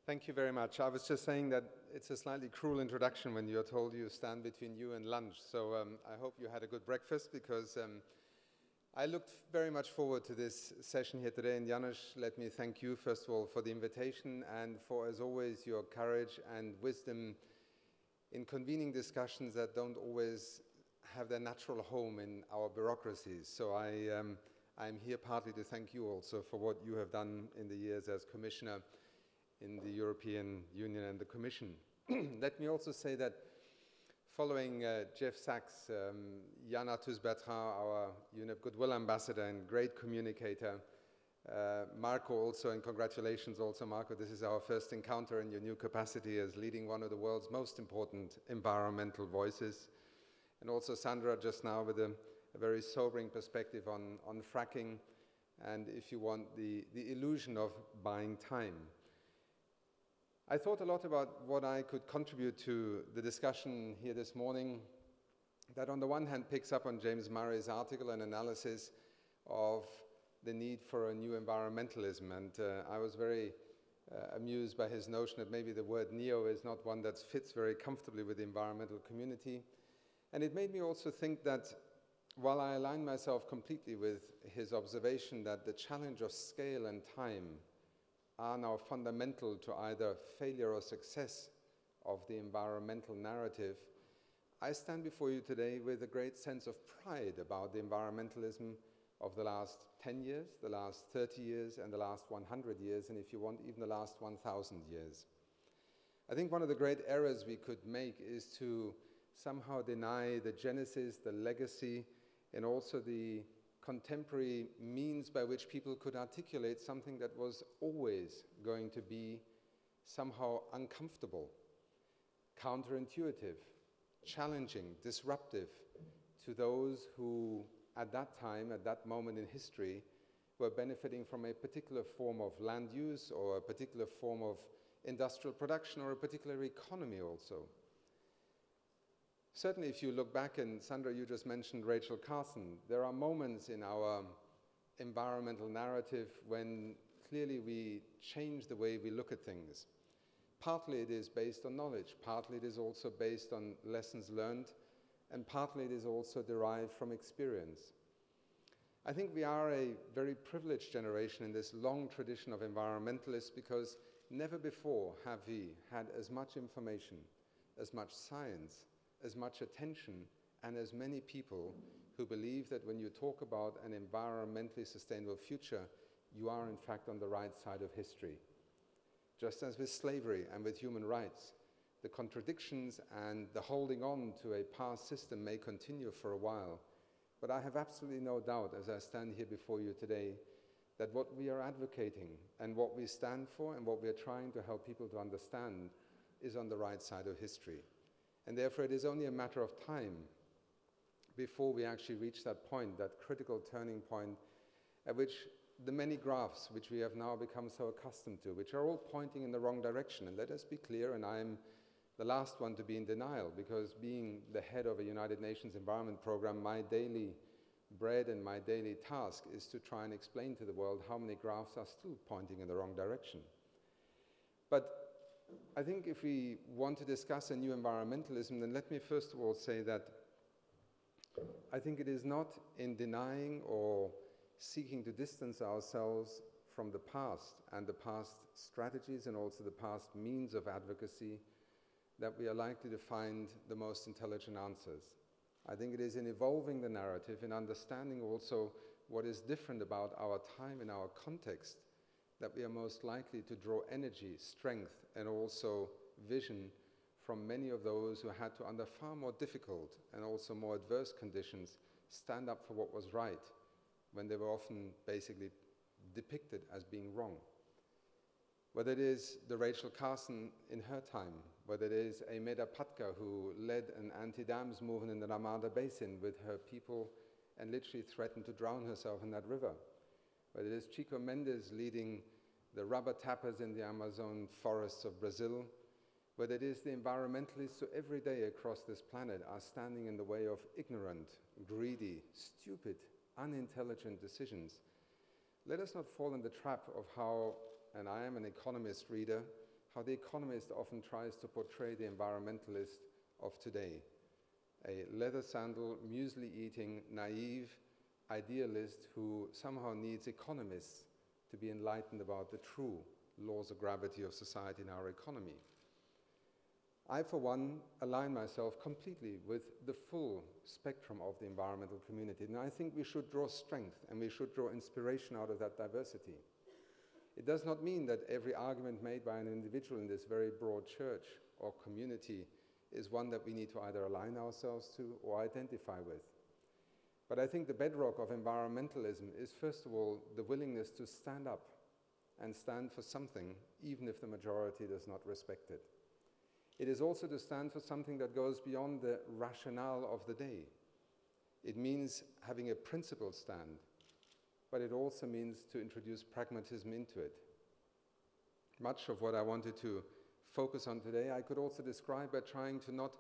Thank you very much. I was just saying that it's a slightly cruel introduction when you're told you stand between you and lunch. So I hope you had a good breakfast, because I looked very much forward to this session here today. And Janusz, let me thank you, first of all, for the invitation and for, as always, your courage and wisdom in convening discussions that don't always have their natural home in our bureaucracies. So I'm here partly to thank you also for what you have done in the years as Commissioner in the European Union and the Commission. Let me also say that following Jeff Sachs, Jan Arthus Bertrand, our UNEP Goodwill Ambassador and great communicator, Marco also, and congratulations also, Marco, this is our first encounter in your new capacity as leading one of the world's most important environmental voices. And also Sandra just now with a very sobering perspective on fracking and, if you want, the illusion of buying time. I thought a lot about what I could contribute to the discussion here this morning, that on the one hand picks up on James Murray's article and analysis of the need for a new environmentalism. And I was very amused by his notion that maybe the word neo is not one that fits very comfortably with the environmental community. And it made me also think that while I align myself completely with his observation that the challenge of scale and time are now fundamental to either failure or success of the environmental narrative, I stand before you today with a great sense of pride about the environmentalism of the last 10 years, the last 30 years, and the last 100 years, and if you want, even the last 1,000 years. I think one of the great errors we could make is to somehow deny the genesis, the legacy, and also the contemporary means by which people could articulate something that was always going to be somehow uncomfortable, counterintuitive, challenging, disruptive to those who at that time, at that moment in history, were benefiting from a particular form of land use or a particular form of industrial production or a particular economy also. Certainly, if you look back, and Sandra, you just mentioned Rachel Carson, there are moments in our environmental narrative when clearly we change the way we look at things. Partly it is based on knowledge, partly it is also based on lessons learned, and partly it is also derived from experience. I think we are a very privileged generation in this long tradition of environmentalists, because never before have we had as much information, as much science, as much attention, and as many people who believe that when you talk about an environmentally sustainable future, you are in fact on the right side of history. Just as with slavery and with human rights, the contradictions and the holding on to a past system may continue for a while, but I have absolutely no doubt, as I stand here before you today, that what we are advocating and what we stand for and what we are trying to help people to understand is on the right side of history. And therefore, it is only a matter of time before we actually reach that point, that critical turning point, at which the many graphs which we have now become so accustomed to, which are all pointing in the wrong direction. And let us be clear, and I'm the last one to be in denial, because being the head of a United Nations Environment Program, my daily bread and my daily task is to try and explain to the world how many graphs are still pointing in the wrong direction. But I think if we want to discuss a new environmentalism, then let me first of all say that I think it is not in denying or seeking to distance ourselves from the past and the past strategies and also the past means of advocacy that we are likely to find the most intelligent answers. I think it is in evolving the narrative, in understanding also what is different about our time and our context, that we are most likely to draw energy, strength, and also vision from many of those who had to, under far more difficult and also more adverse conditions, stand up for what was right, when they were often basically depicted as being wrong. Whether it is the Rachel Carson in her time, whether it is a Meda Patka who led an anti-dams movement in the Narmada Basin with her people and literally threatened to drown herself in that river, whether it is Chico Mendes leading the rubber tappers in the Amazon forests of Brazil, whether it is the environmentalists who every day across this planet are standing in the way of ignorant, greedy, stupid, unintelligent decisions. Let us not fall in the trap of how, and I am an economist reader, how the economist often tries to portray the environmentalist of today. A leather sandal, muesli-eating, naive idealist who somehow needs economists to be enlightened about the true laws of gravity of society and our economy. I, for one, align myself completely with the full spectrum of the environmental community, and I think we should draw strength and we should draw inspiration out of that diversity. It does not mean that every argument made by an individual in this very broad church or community is one that we need to either align ourselves to or identify with. But I think the bedrock of environmentalism is, first of all, the willingness to stand up and stand for something, even if the majority does not respect it. It is also to stand for something that goes beyond the rationale of the day. It means having a principled stand, but it also means to introduce pragmatism into it. Much of what I wanted to focus on today, I could also describe by trying to not,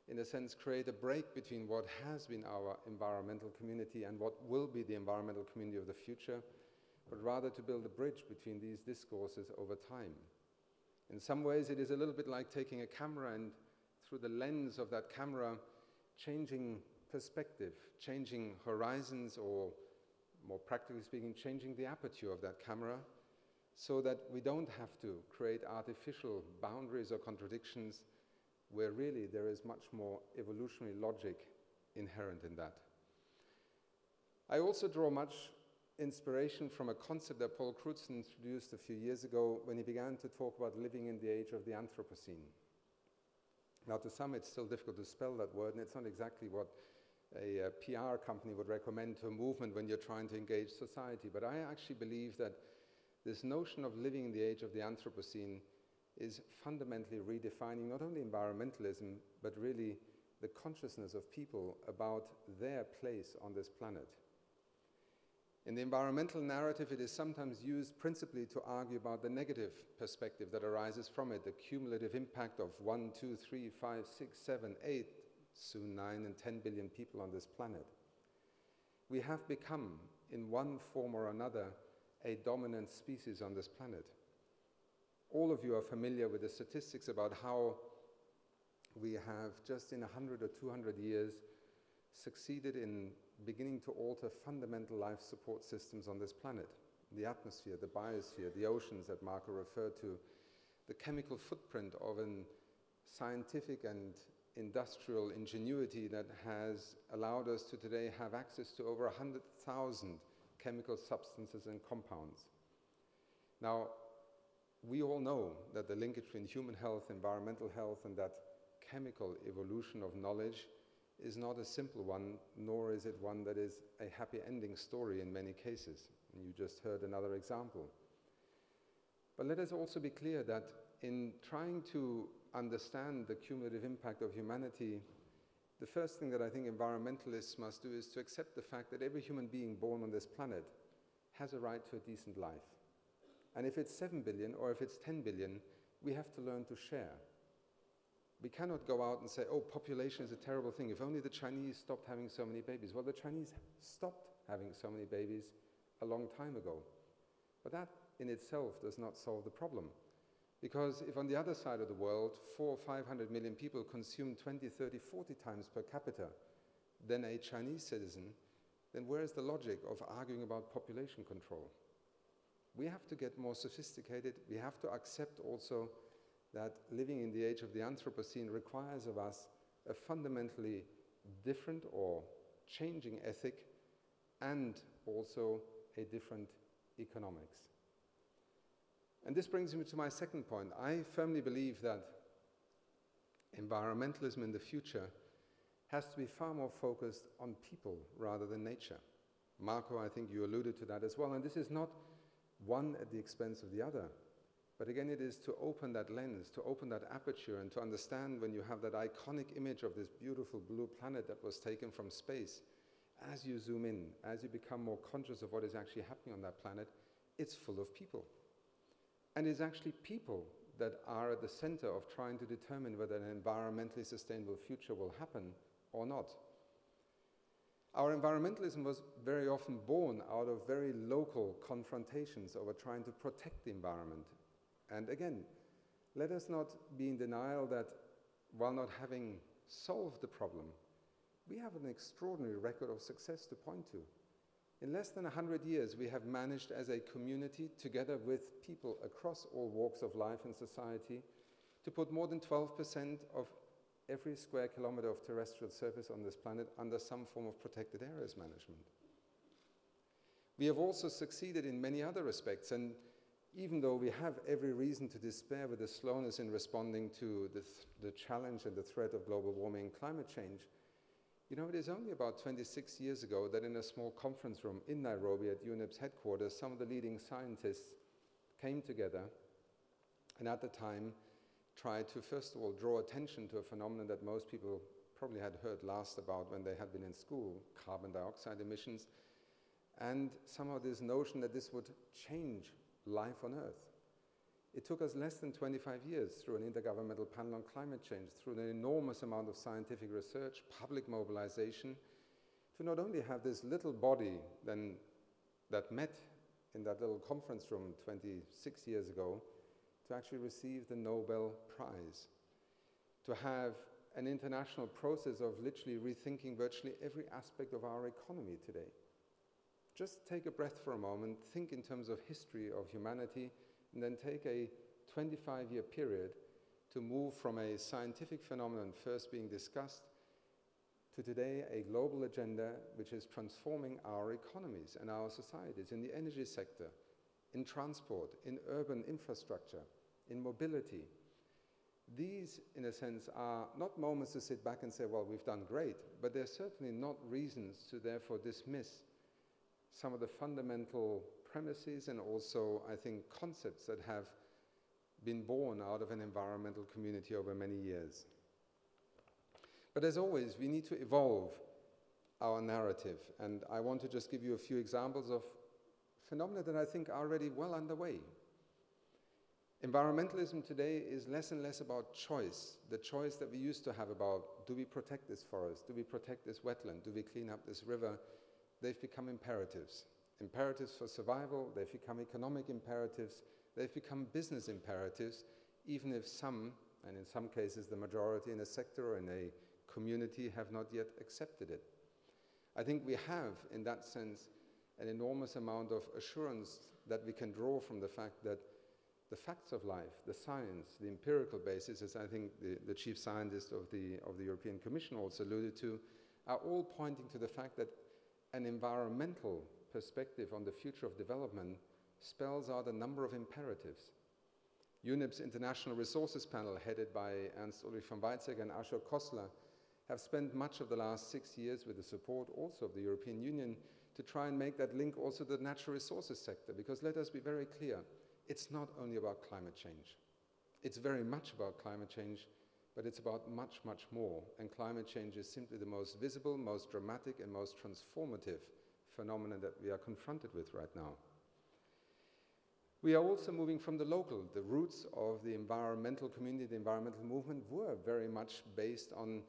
in a sense, create a break between what has been our environmental community and what will be the environmental community of the future, but rather to build a bridge between these discourses over time. In some ways, it is a little bit like taking a camera and, through the lens of that camera, changing perspective, changing horizons, or more practically speaking, changing the aperture of that camera, so that we don't have to create artificial boundaries or contradictions where really there is much more evolutionary logic inherent in that. I also draw much inspiration from a concept that Paul Crutzen introduced a few years ago when he began to talk about living in the age of the Anthropocene. Now, to some, it's still difficult to spell that word, and it's not exactly what a PR company would recommend to a movement when you're trying to engage society. But I actually believe that this notion of living in the age of the Anthropocene is fundamentally redefining not only environmentalism, but really the consciousness of people about their place on this planet. In the environmental narrative, it is sometimes used principally to argue about the negative perspective that arises from it, the cumulative impact of 1, 2, 3, 5, 6, 7, 8, soon 9 and 10 billion people on this planet. We have become, in one form or another, a dominant species on this planet. All of you are familiar with the statistics about how we have, just in 100 or 200 years, succeeded in beginning to alter fundamental life support systems on this planet. The atmosphere, the biosphere, the oceans that Marco referred to, the chemical footprint of a scientific and industrial ingenuity that has allowed us to today have access to over 100,000 chemical substances and compounds. Now, we all know that the linkage between human health, environmental health, and that chemical evolution of knowledge is not a simple one, nor is it one that is a happy ending story in many cases. And you just heard another example. But let us also be clear that in trying to understand the cumulative impact of humanity, the first thing that I think environmentalists must do is to accept the fact that every human being born on this planet has a right to a decent life. And if it's 7 billion or if it's 10 billion, we have to learn to share. We cannot go out and say, oh, population is a terrible thing. If only the Chinese stopped having so many babies. Well, the Chinese stopped having so many babies a long time ago. But that in itself does not solve the problem. Because if on the other side of the world, 400 or 500 million people consume 20, 30, 40 times per capita than a Chinese citizen, then where is the logic of arguing about population control? We have to get more sophisticated. We have to accept also that living in the age of the Anthropocene requires of us a fundamentally different or changing ethic and also a different economics. And this brings me to my second point. I firmly believe that environmentalism in the future has to be far more focused on people rather than nature. Marco, I think you alluded to that as well, and this is not one at the expense of the other. But again, it is to open that lens, to open that aperture, and to understand when you have that iconic image of this beautiful blue planet that was taken from space, as you zoom in, as you become more conscious of what is actually happening on that planet, it's full of people. And it's actually people that are at the center of trying to determine whether an environmentally sustainable future will happen or not. Our environmentalism was very often born out of very local confrontations over trying to protect the environment. And again, let us not be in denial that while not having solved the problem, we have an extraordinary record of success to point to. In less than 100 years, we have managed as a community, together with people across all walks of life and society, to put more than 12% of every square kilometer of terrestrial surface on this planet under some form of protected areas management. We have also succeeded in many other respects, and even though we have every reason to despair with the slowness in responding to the challenge and the threat of global warming and climate change, you know, it is only about 26 years ago that in a small conference room in Nairobi at UNEP's headquarters, some of the leading scientists came together and at the time tried to, first of all, draw attention to a phenomenon that most people probably had heard last about when they had been in school, carbon dioxide emissions, and somehow this notion that this would change life on Earth. It took us less than 25 years through an intergovernmental panel on climate change, through an enormous amount of scientific research, public mobilization, to not only have this little body then that met in that little conference room 26 years ago, to actually receive the Nobel Prize, to have an international process of literally rethinking virtually every aspect of our economy today. Just take a breath for a moment, think in terms of history of humanity, and then take a 25-year period to move from a scientific phenomenon first being discussed to today a global agenda which is transforming our economies and our societies in the energy sector, in transport, in urban infrastructure, in mobility. These, in a sense, are not moments to sit back and say, well, we've done great, but they're certainly not reasons to therefore dismiss some of the fundamental premises and also, I think, concepts that have been born out of an environmental community over many years. But as always, we need to evolve our narrative, and I want to just give you a few examples of phenomena that I think are already well underway. Environmentalism today is less and less about choice, the choice that we used to have about, do we protect this forest, do we protect this wetland, do we clean up this river? They've become imperatives. Imperatives for survival, they've become economic imperatives, they've become business imperatives, even if some, and in some cases the majority in a sector or in a community, have not yet accepted it. I think we have, in that sense, an enormous amount of assurance that we can draw from the fact that the facts of life, the science, the empirical basis, as I think the chief scientist of the European Commission also alluded to, are all pointing to the fact that an environmental perspective on the future of development spells out a number of imperatives. UNEP's International Resources Panel, headed by Ernst Ulrich von Weizsäcker and Ashok Khosla, have spent much of the last 6 years with the support also of the European Union to try and make that link also to the natural resources sector, because let us be very clear, it's not only about climate change. It's very much about climate change, but it's about much, much more. And climate change is simply the most visible, most dramatic, and most transformative phenomenon that we are confronted with right now. We are also moving from the local. The roots of the environmental community, the environmental movement, were very much based on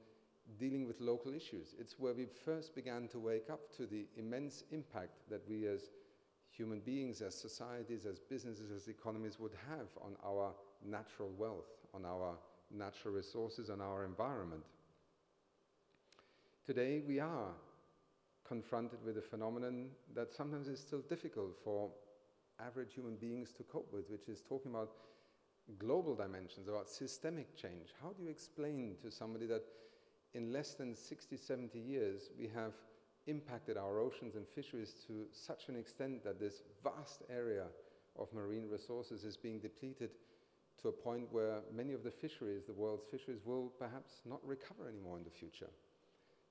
dealing with local issues. It's where we first began to wake up to the immense impact that we as human beings, as societies, as businesses, as economies would have on our natural wealth, on our natural resources, on our environment. Today we are confronted with a phenomenon that sometimes is still difficult for average human beings to cope with, which is talking about global dimensions, about systemic change. How do you explain to somebody that in less than 60, 70 years we have impacted our oceans and fisheries to such an extent that this vast area of marine resources is being depleted to a point where many of the fisheries, the world's fisheries, will perhaps not recover anymore in the future?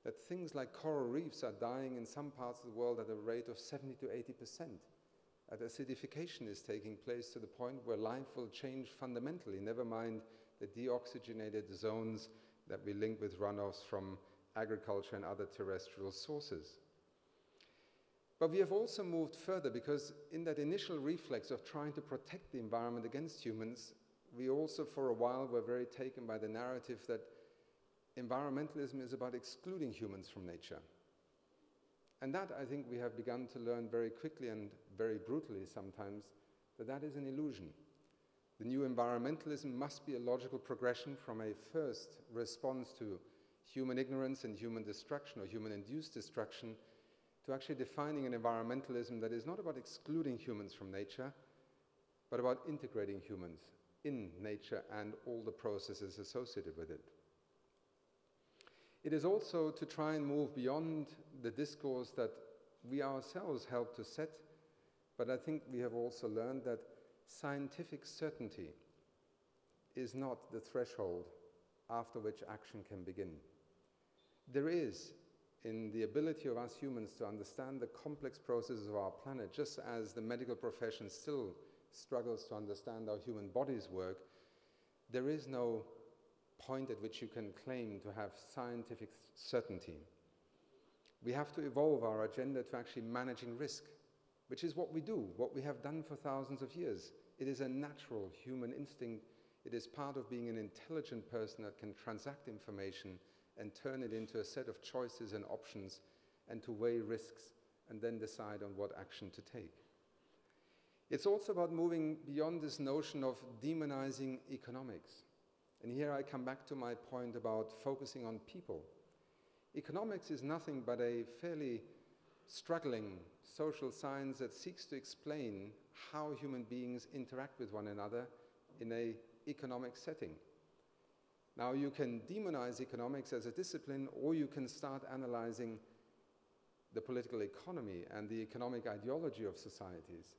That things like coral reefs are dying in some parts of the world at a rate of 70 to 80%. That acidification is taking place to the point where life will change fundamentally, never mind the deoxygenated zones that we link with runoffs from agriculture and other terrestrial sources. But we have also moved further, because in that initial reflex of trying to protect the environment against humans, we also for a while were very taken by the narrative that environmentalism is about excluding humans from nature. And that, I think, we have begun to learn very quickly and very brutally sometimes, that that is an illusion. The new environmentalism must be a logical progression from a first response to human ignorance and human destruction or human-induced destruction to actually defining an environmentalism that is not about excluding humans from nature, but about integrating humans in nature and all the processes associated with it. It is also to try and move beyond the discourse that we ourselves help to set, but I think we have also learned that scientific certainty is not the threshold after which action can begin. There is, in the ability of us humans to understand the complex processes of our planet, just as the medical profession still struggles to understand how human bodies work, there is no point at which you can claim to have scientific certainty. We have to evolve our agenda to actually managing risk, which is what we do, what we have done for thousands of years. It is a natural human instinct. It is part of being an intelligent person that can transact information and turn it into a set of choices and options and to weigh risks and then decide on what action to take. It's also about moving beyond this notion of demonizing economics. And here I come back to my point about focusing on people. Economics is nothing but a fairly struggling social science that seeks to explain how human beings interact with one another in an economic setting. Now, you can demonize economics as a discipline, or you can start analyzing the political economy and the economic ideology of societies,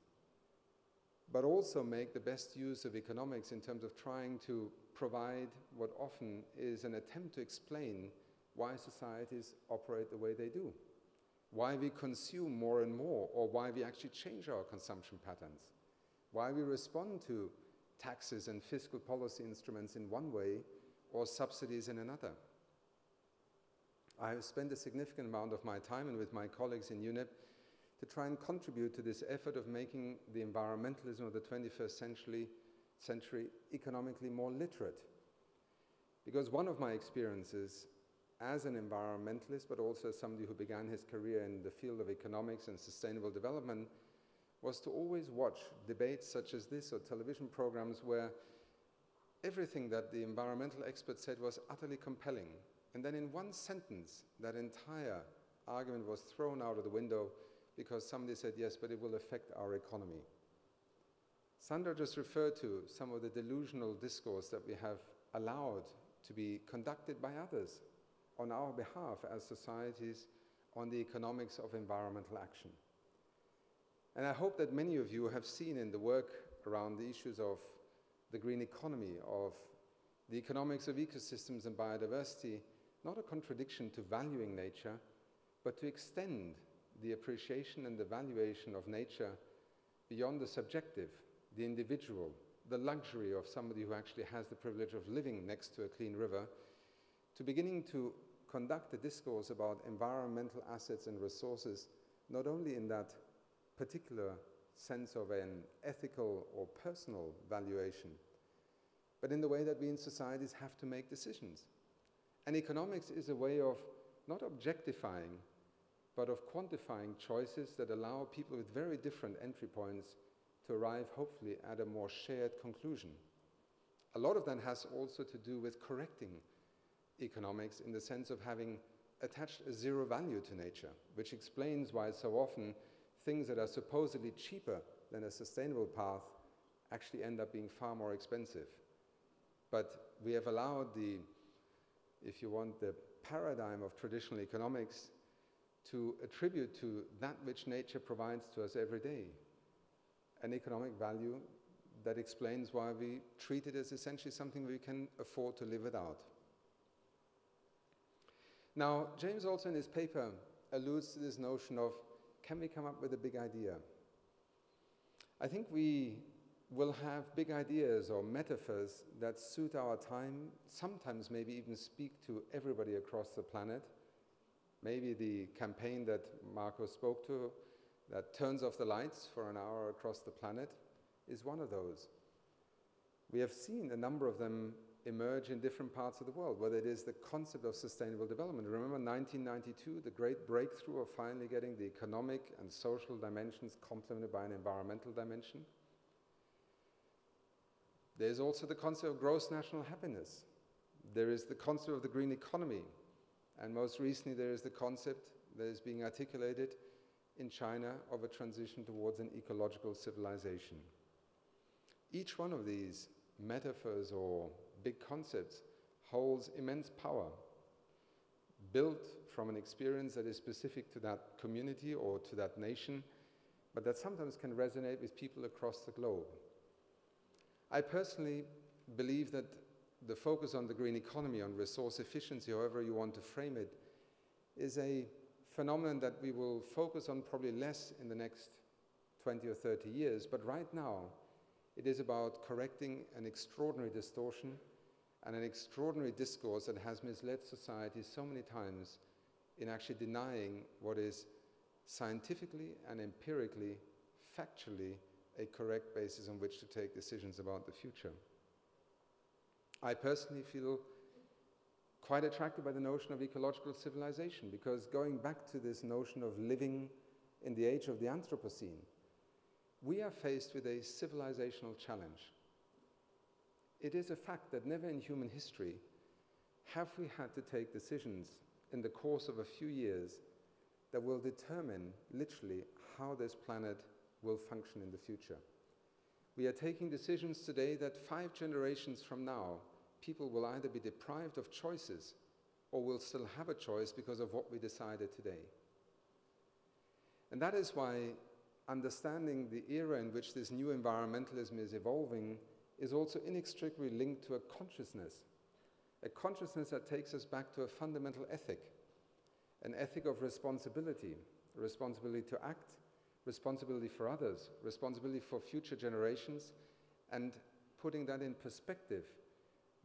but also make the best use of economics in terms of trying to provide what often is an attempt to explain why societies operate the way they do, why we consume more and more, or why we actually change our consumption patterns, why we respond to taxes and fiscal policy instruments in one way or subsidies in another. I have spent a significant amount of my time and with my colleagues in UNEP to try and contribute to this effort of making the environmentalism of the 21st century economically more literate. Because one of my experiences as an environmentalist, but also as somebody who began his career in the field of economics and sustainable development, was to always watch debates such as this or television programs where everything that the environmental expert said was utterly compelling. And then in one sentence, that entire argument was thrown out of the window because somebody said, yes, but it will affect our economy. Sandra just referred to some of the delusional discourse that we have allowed to be conducted by others on our behalf as societies on the economics of environmental action. And I hope that many of you have seen in the work around the issues of the green economy, of the economics of ecosystems and biodiversity, not a contradiction to valuing nature, but to extend the appreciation and the valuation of nature beyond the subjective, the individual, the luxury of somebody who actually has the privilege of living next to a clean river, to beginning to conduct a discourse about environmental assets and resources, not only in that particular sense of an ethical or personal valuation, but in the way that we in societies have to make decisions. And economics is a way of not objectifying, but of quantifying choices that allow people with very different entry points to arrive, hopefully, at a more shared conclusion. A lot of that has also to do with correcting economics in the sense of having attached a zero value to nature, which explains why so often things that are supposedly cheaper than a sustainable path actually end up being far more expensive. But we have allowed the, if you want, the paradigm of traditional economics to attribute to that which nature provides to us every day an economic value that explains why we treat it as essentially something we can afford to live without. Now, James also in his paper alludes to this notion of, can we come up with a big idea? I think we will have big ideas or metaphors that suit our time, sometimes maybe even speak to everybody across the planet. Maybe the campaign that Marco spoke to, that turns off the lights for an hour across the planet, is one of those. We have seen a number of them emerge in different parts of the world, whether it is the concept of sustainable development. Remember 1992, the great breakthrough of finally getting the economic and social dimensions complemented by an environmental dimension? There's also the concept of gross national happiness. There is the concept of the green economy. And most recently, there is the concept that is being articulated in China of a transition towards an ecological civilization. Each one of these metaphors or big concepts holds immense power, built from an experience that is specific to that community or to that nation, but that sometimes can resonate with people across the globe. I personally believe that the focus on the green economy, on resource efficiency, however you want to frame it, is a phenomenon that we will focus on probably less in the next 20 or 30 years, but right now it is about correcting an extraordinary distortion and an extraordinary discourse that has misled society so many times in actually denying what is scientifically and empirically, factually, a correct basis on which to take decisions about the future. I personally feel quite attracted by the notion of ecological civilization, because going back to this notion of living in the age of the Anthropocene, we are faced with a civilizational challenge. It is a fact that never in human history have we had to take decisions in the course of a few years that will determine literally how this planet will function in the future. We are taking decisions today that 5 generations from now, people will either be deprived of choices or will still have a choice because of what we decided today. And that is why understanding the era in which this new environmentalism is evolving is also inextricably linked to a consciousness that takes us back to a fundamental ethic, an ethic of responsibility, responsibility to act, responsibility for others, responsibility for future generations, and putting that in perspective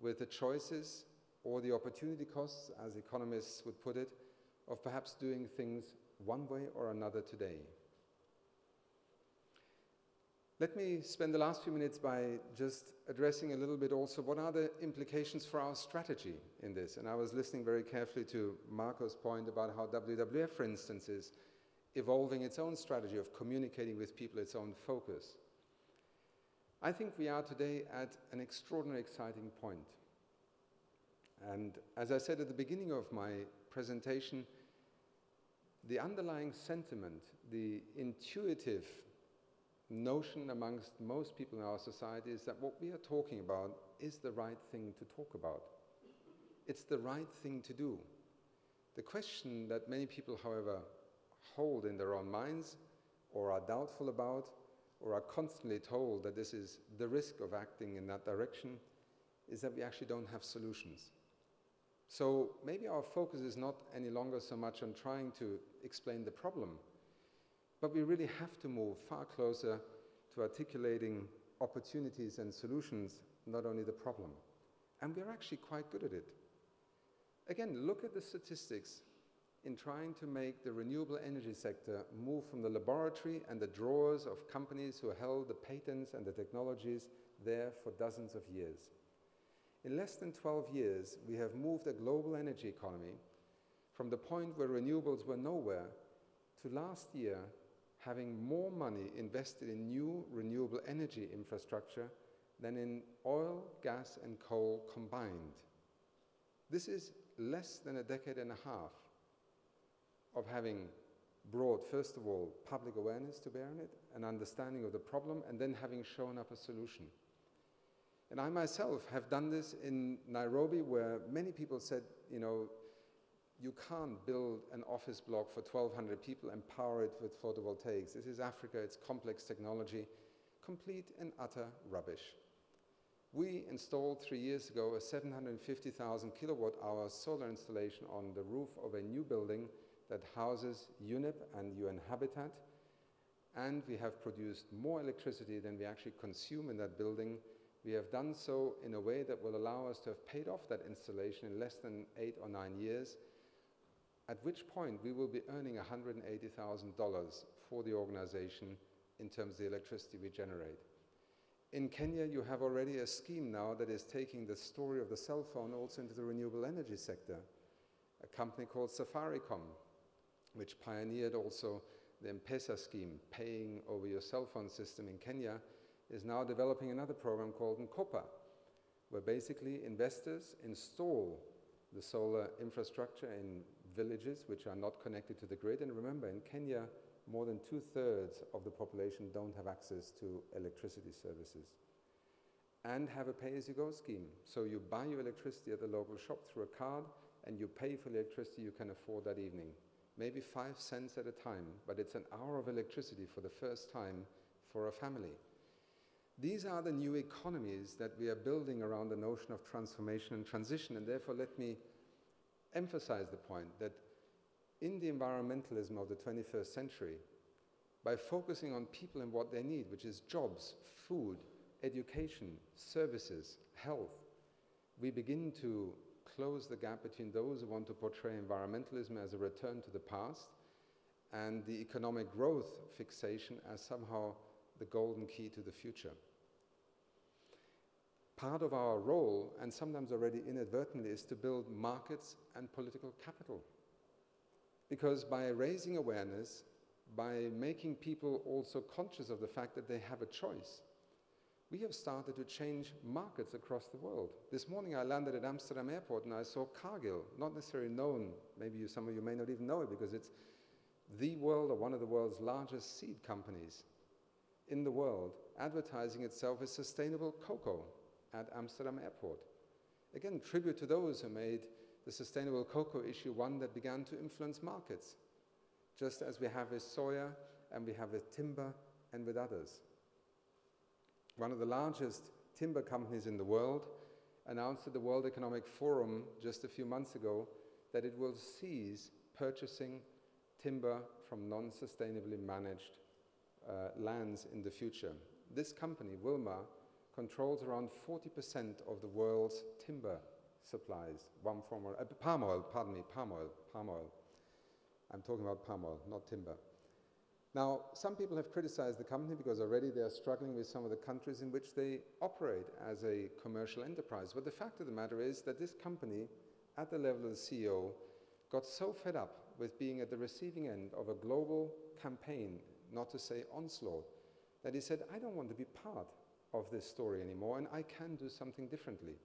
with the choices or the opportunity costs, as economists would put it, of perhaps doing things one way or another today. Let me spend the last few minutes by just addressing a little bit also what are the implications for our strategy in this. And I was listening very carefully to Marco's point about how WWF, for instance, is evolving its own strategy of communicating with people, its own focus. I think we are today at an extraordinarily exciting point. And as I said at the beginning of my presentation, the underlying sentiment, the intuitive notion amongst most people in our society is that what we are talking about is the right thing to talk about. It's the right thing to do. The question that many people, however, hold in their own minds or are doubtful about or are constantly told that this is the risk of acting in that direction is that we actually don't have solutions. So maybe our focus is not any longer so much on trying to explain the problem, but we really have to move far closer to articulating opportunities and solutions, not only the problem. And we're actually quite good at it. Again, look at the statistics in trying to make the renewable energy sector move from the laboratory and the drawers of companies who held the patents and the technologies there for dozens of years. In less than 12 years, we have moved a global energy economy from the point where renewables were nowhere to last year having more money invested in new renewable energy infrastructure than in oil, gas, and coal combined. This is less than a decade and a half of having brought, first of all, public awareness to bear on it, an understanding of the problem, and then having shown up a solution. And I myself have done this in Nairobi, where many people said, you know, you can't build an office block for 1,200 people and power it with photovoltaics. This is Africa, it's complex technology, complete and utter rubbish. We installed 3 years ago a 750,000 kilowatt hour solar installation on the roof of a new building that houses UNEP and UN Habitat, and we have produced more electricity than we actually consume in that building. We have done so in a way that will allow us to have paid off that installation in less than 8 or 9 years, at which point we will be earning $180,000 for the organization in terms of the electricity we generate. In Kenya, you have already a scheme now that is taking the story of the cell phone also into the renewable energy sector. A company called Safaricom, which pioneered also the M-Pesa scheme, paying over your cell phone system in Kenya, is now developing another program called Nkopa, where basically investors install the solar infrastructure in villages which are not connected to the grid. And remember, in Kenya, more than 2/3 of the population don't have access to electricity services. And have a pay-as-you-go scheme. So you buy your electricity at the local shop through a card, and you pay for the electricity you can afford that evening. Maybe 5 cents at a time, but it's an hour of electricity for the first time for a family. These are the new economies that we are building around the notion of transformation and transition, and therefore let me emphasize the point that in the environmentalism of the 21st century, by focusing on people and what they need, which is jobs, food, education, services, health, we begin to close the gap between those who want to portray environmentalism as a return to the past and the economic growth fixation as somehow the golden key to the future. Part of our role, and sometimes already inadvertently, is to build markets and political capital. Because by raising awareness, by making people also conscious of the fact that they have a choice, we have started to change markets across the world. This morning I landed at Amsterdam airport and I saw Cargill, not necessarily known, maybe some of you may not even know it because it's the world or one of the world's largest seed companies in the world, advertising itself as sustainable cocoa at Amsterdam airport. Again, tribute to those who made the sustainable cocoa issue one that began to influence markets, just as we have with soya and we have with timber and with others. One of the largest timber companies in the world announced at the World Economic Forum just a few months ago that it will cease purchasing timber from non-sustainably managed lands in the future. This company, Wilmar, controls around 40% of the world's timber supplies. Palm oil. I'm talking about palm oil, not timber. Now, some people have criticized the company because already they are struggling with some of the countries in which they operate as a commercial enterprise. But the fact of the matter is that this company, at the level of the CEO, got so fed up with being at the receiving end of a global campaign, not to say onslaught, that he said, I don't want to be part of this story anymore, and I can do something differently.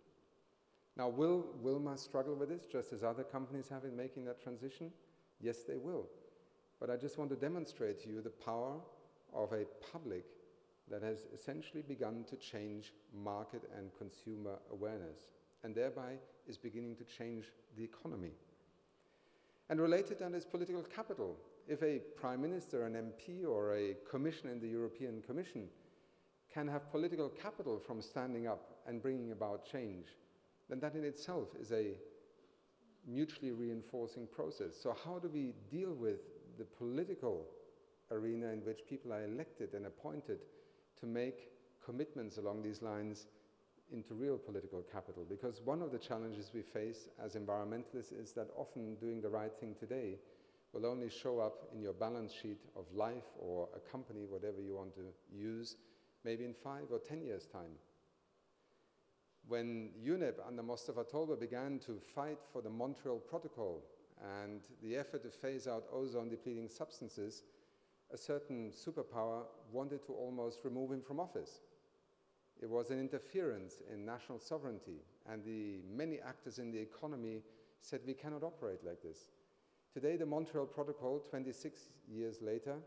Now, will Wilmar struggle with this, just as other companies have in making that transition? Yes, they will. But I just want to demonstrate to you the power of a public that has essentially begun to change market and consumer awareness, and thereby is beginning to change the economy. And related to that is political capital. If a prime minister, an MP, or a commissioner in the European Commission can have political capital from standing up and bringing about change, then that in itself is a mutually reinforcing process. So how do we deal with the political arena in which people are elected and appointed to make commitments along these lines into real political capital? Because one of the challenges we face as environmentalists is that often doing the right thing today will only show up in your balance sheet of life or a company, whatever you want to use, maybe in 5 or 10 years' time. When UNEP under Mustafa Tolba began to fight for the Montreal Protocol and the effort to phase out ozone-depleting substances, a certain superpower wanted to almost remove him from office. It was an interference in national sovereignty, and the many actors in the economy said we cannot operate like this. Today, the Montreal Protocol, 26 years later,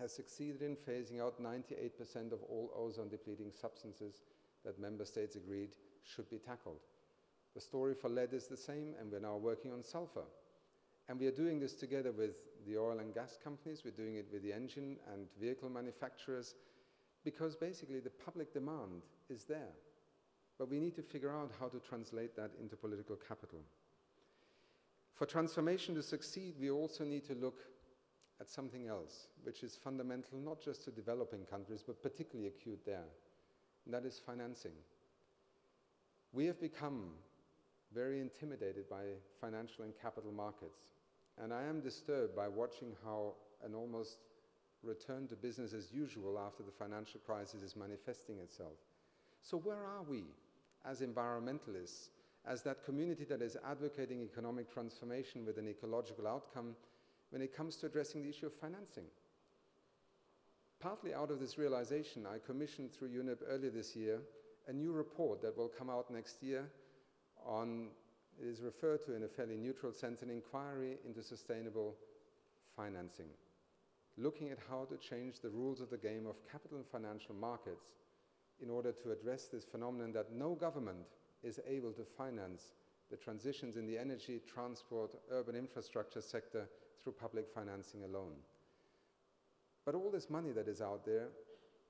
has succeeded in phasing out 98% of all ozone-depleting substances that member states agreed should be tackled. The story for lead is the same, and we're now working on sulfur. And we are doing this together with the oil and gas companies, we're doing it with the engine and vehicle manufacturers, because basically the public demand is there. But we need to figure out how to translate that into political capital. For transformation to succeed, we also need to look at something else, which is fundamental not just to developing countries, but particularly acute there, and that is financing. We have become very intimidated by financial and capital markets, and I am disturbed by watching how an almost return to business as usual after the financial crisis is manifesting itself. So where are we as environmentalists, as that community that is advocating economic transformation with an ecological outcome when it comes to addressing the issue of financing? Partly out of this realization, I commissioned through UNEP earlier this year a new report that will come out next year on, it is referred to in a fairly neutral sense, an inquiry into sustainable financing, looking at how to change the rules of the game of capital and financial markets in order to address this phenomenon that no government is able to finance the transitions in the energy, transport, urban infrastructure sector through public financing alone. But all this money that is out there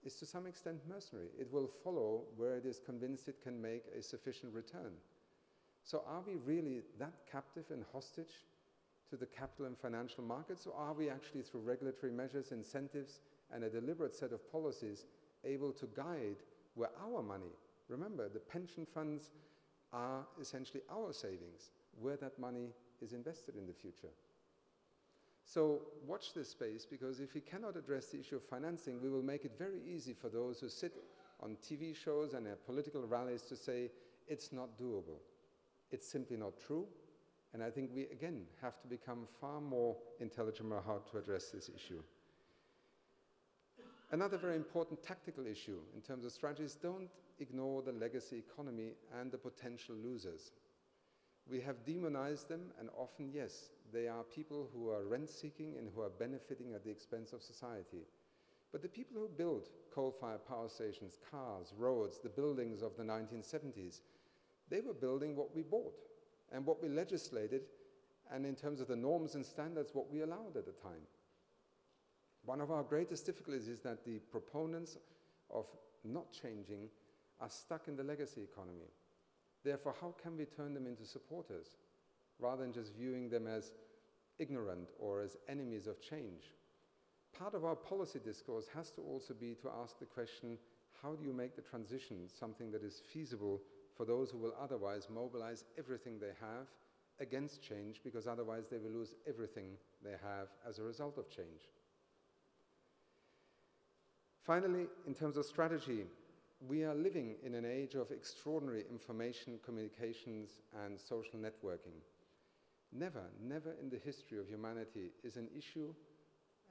is to some extent mercenary. It will follow where it is convinced it can make a sufficient return. So are we really that captive and hostage to the capital and financial markets, or are we actually, through regulatory measures, incentives, and a deliberate set of policies, able to guide where our money, remember, the pension funds are essentially our savings, where that money is invested in the future? So watch this space, because if we cannot address the issue of financing, we will make it very easy for those who sit on TV shows and at political rallies to say it's not doable. It's simply not true. And I think we, again, have to become far more intelligent about how to address this issue. Another very important tactical issue in terms of strategies: don't ignore the legacy economy and the potential losers. We have demonized them, and often, yes, they are people who are rent-seeking and who are benefiting at the expense of society. But the people who built coal-fired power stations, cars, roads, the buildings of the 1970s, they were building what we bought and what we legislated, and in terms of the norms and standards, what we allowed at the time. One of our greatest difficulties is that the proponents of not changing are stuck in the legacy economy. Therefore, how can we turn them into supporters, rather than just viewing them as ignorant or as enemies of change? Part of our policy discourse has to also be to ask the question, how do you make the transition something that is feasible for those who will otherwise mobilize everything they have against change, because otherwise they will lose everything they have as a result of change? Finally, in terms of strategy, we are living in an age of extraordinary information, communications, and social networking. Never, never in the history of humanity is an issue,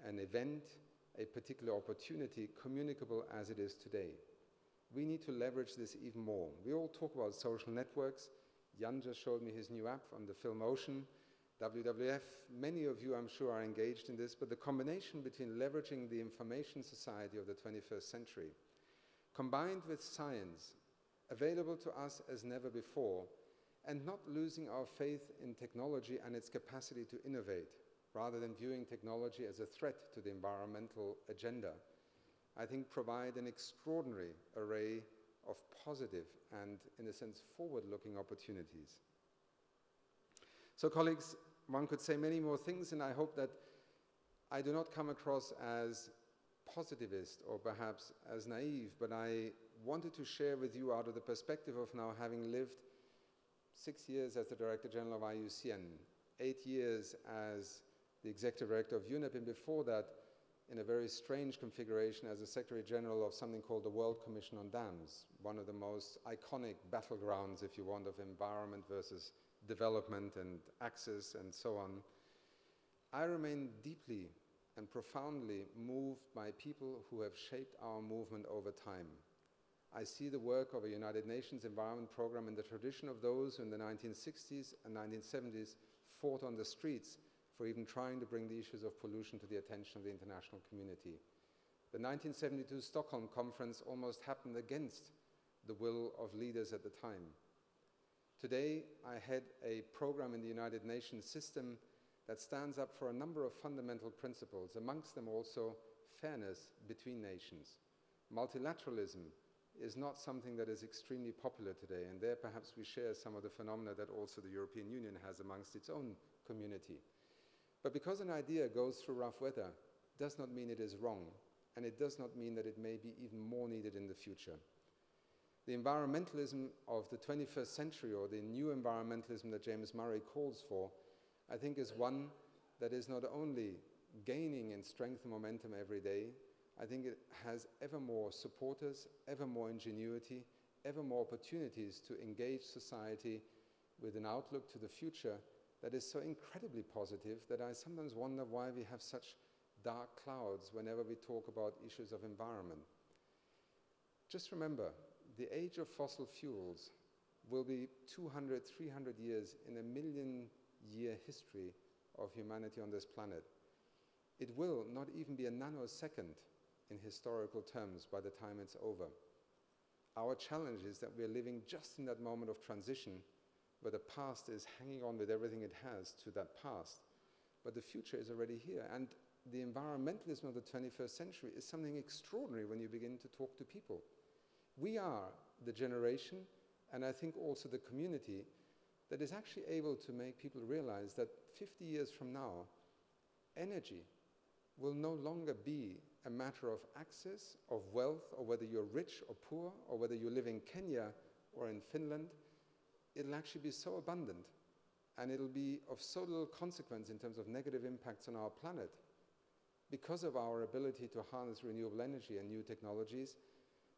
an event, a particular opportunity communicable as it is today. We need to leverage this even more. We all talk about social networks. Jan just showed me his new app on the film Ocean. WWF, many of you, I'm sure, are engaged in this, but the combination between leveraging the information society of the 21st century, combined with science, available to us as never before, and not losing our faith in technology and its capacity to innovate, rather than viewing technology as a threat to the environmental agenda, I think provide an extraordinary array of positive and, in a sense, forward-looking opportunities. So, colleagues, one could say many more things, and I hope that I do not come across as positivist or perhaps as naive, but I wanted to share with you, out of the perspective of now having lived 6 years as the Director General of IUCN, 8 years as the Executive Director of UNEP, and before that, in a very strange configuration as a Secretary General of something called the World Commission on Dams, one of the most iconic battlegrounds, if you want, of environment versus development and access and so on. I remain deeply and profoundly moved by people who have shaped our movement over time. I see the work of a United Nations Environment Program in the tradition of those who in the 1960s and 1970s fought on the streets for even trying to bring the issues of pollution to the attention of the international community. The 1972 Stockholm Conference almost happened against the will of leaders at the time. Today, I head a program in the United Nations system that stands up for a number of fundamental principles, amongst them also fairness between nations. Multilateralism is not something that is extremely popular today, and there perhaps we share some of the phenomena that also the European Union has amongst its own community. But because an idea goes through rough weather does not mean it is wrong, and it does not mean that it may be even more needed in the future. The environmentalism of the 21st century, or the new environmentalism that James Murray calls for, I think is one that is not only gaining in strength and momentum every day, I think it has ever more supporters, ever more ingenuity, ever more opportunities to engage society with an outlook to the future that is so incredibly positive that I sometimes wonder why we have such dark clouds whenever we talk about issues of environment. Just remember, the age of fossil fuels will be 200, 300 years in a million-year history of humanity on this planet. It will not even be a nanosecond in historical terms by the time it's over. Our challenge is that we're living just in that moment of transition where the past is hanging on with everything it has to that past, but the future is already here. And the environmentalism of the 21st century is something extraordinary when you begin to talk to people. We are the generation, and I think also the community, that is actually able to make people realize that 50 years from now, energy will no longer be a matter of access, of wealth, or whether you're rich or poor, or whether you live in Kenya or in Finland. It'll actually be so abundant, and it'll be of so little consequence in terms of negative impacts on our planet because of our ability to harness renewable energy and new technologies.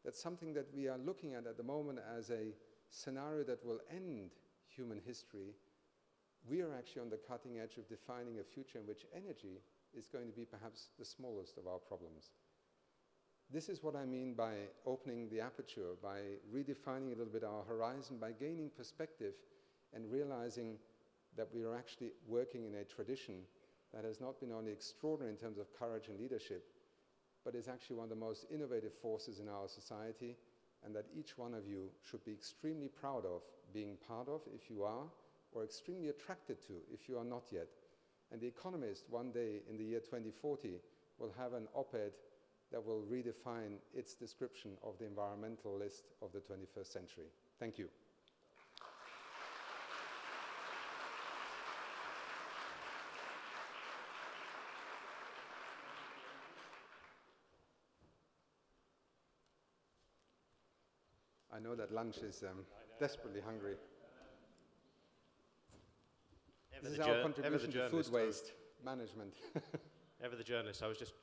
That's something that we are looking at the moment as a scenario that will end human history. We are actually on the cutting edge of defining a future in which energy is going to be perhaps the smallest of our problems. This is what I mean by opening the aperture, by redefining a little bit our horizon, by gaining perspective and realizing that we are actually working in a tradition that has not been only extraordinary in terms of courage and leadership, but is actually one of the most innovative forces in our society, and that each one of you should be extremely proud of being part of, if you are, or extremely attracted to, if you are not yet. And The Economist, one day in the year 2040, will have an op-ed that will redefine its description of the environmentalist of the 21st century. Thank you. I know that lunch is desperately hungry. This is our contribution to food waste management. Ever the journalist, I was just